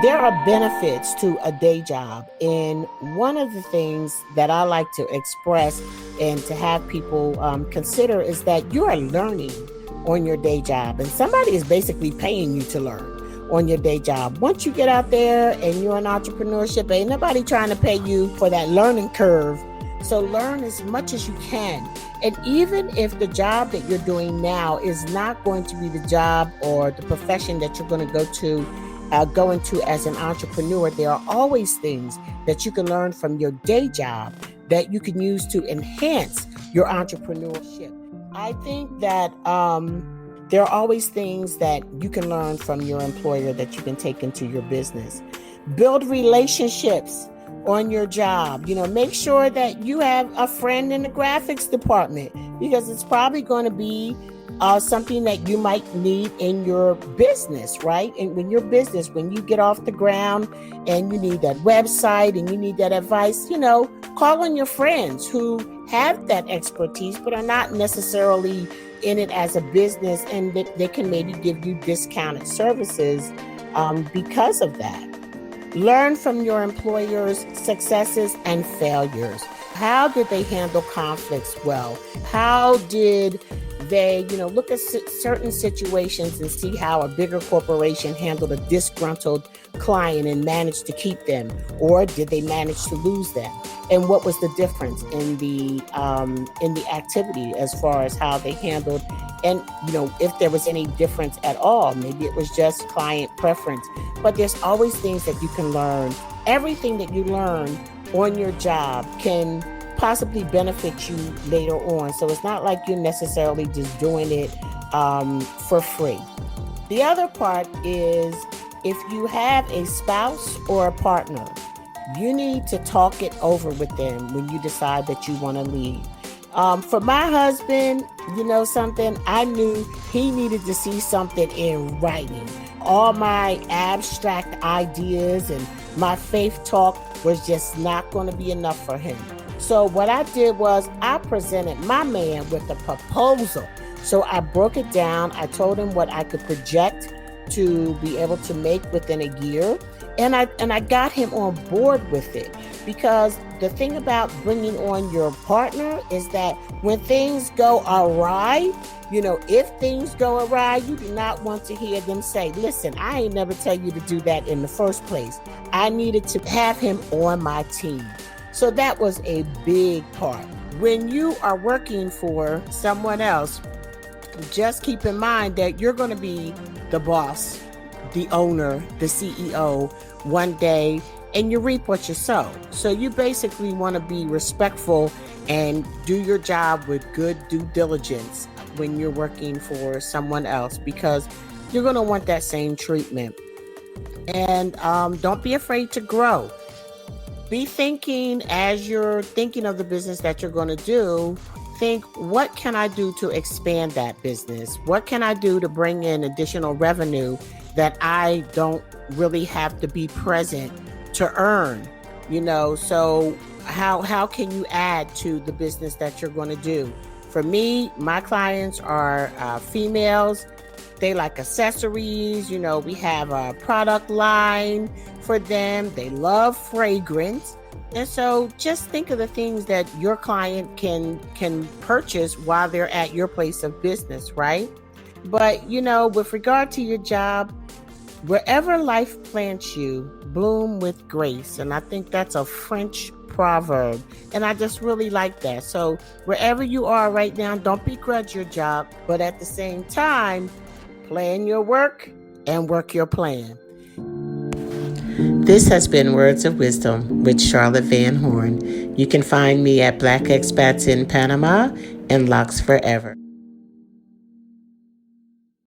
There are benefits to a day job, and one of the things that I like to express and to have people consider is that you are learning on your day job, and somebody is basically paying you to learn on your day job. Once you get out there and you're in entrepreneurship, ain't nobody trying to pay you for that learning curve. So learn as much as you can. And even if the job that you're doing now is not going to be the job or the profession that you're going to go into as an entrepreneur, there are always things that you can learn from your day job that you can use to enhance your entrepreneurship. I think that there are always things that you can learn from your employer that you can take into your business. Build relationships on your job. Make sure that you have a friend in the graphics department, because it's probably going to be something that you might need in your business, right? And when you get off the ground and you need that website and you need that advice, call on your friends who have that expertise but are not necessarily in it as a business, and they can maybe give you discounted services because of that. Learn from your employer's successes and failures. How did they handle conflicts well? How did they, look at certain situations and see how a bigger corporation handled a disgruntled client and managed to keep them, or did they manage to lose them? And what was the difference in the activity as far as how they handled, and if there was any difference at all? Maybe it was just client preference. But there's always things that you can learn. Everything that you learn on your job can possibly benefit you later on. So it's not like you're necessarily just doing it for free. The other part is, if you have a spouse or a partner, you need to talk it over with them when you decide that you want to leave. For my husband, something, I knew he needed to see something in writing. All my abstract ideas and my faith talk was just not going to be enough for him. So what I did was I presented my man with a proposal. So I broke it down. I told him what I could project to be able to make within a year. And I got him on board with it, because the thing about bringing on your partner is that when things go awry, if things go awry, you do not want to hear them say, listen, I ain't never tell you to do that in the first place. I needed to have him on my team. So that was a big part. When you are working for someone else, just keep in mind that you're going to be the boss, the owner, the CEO one day, and you reap what you sow. So you basically want to be respectful and do your job with good due diligence when you're working for someone else, because you're going to want that same treatment. And don't be afraid to grow. Be thinking, as you're thinking of the business that you're going to do, think, what can I do to expand that business? What can I do to bring in additional revenue that I don't really have to be present to earn? So how can you add to the business that you're going to do? For me, my clients are females. They like accessories. We have a product line for them. They love fragrance. And so just think of the things that your client can purchase while they're at your place of business, right? But, with regard to your job, wherever life plants you, bloom with grace. And I think that's a French proverb. And I just really like that. So wherever you are right now, don't begrudge your job, but at the same time, plan your work and work your plan. This has been Words of Wisdom with Charlotte Van Horn. You can find me at Black Expats in Panama and LOCKS4EVER.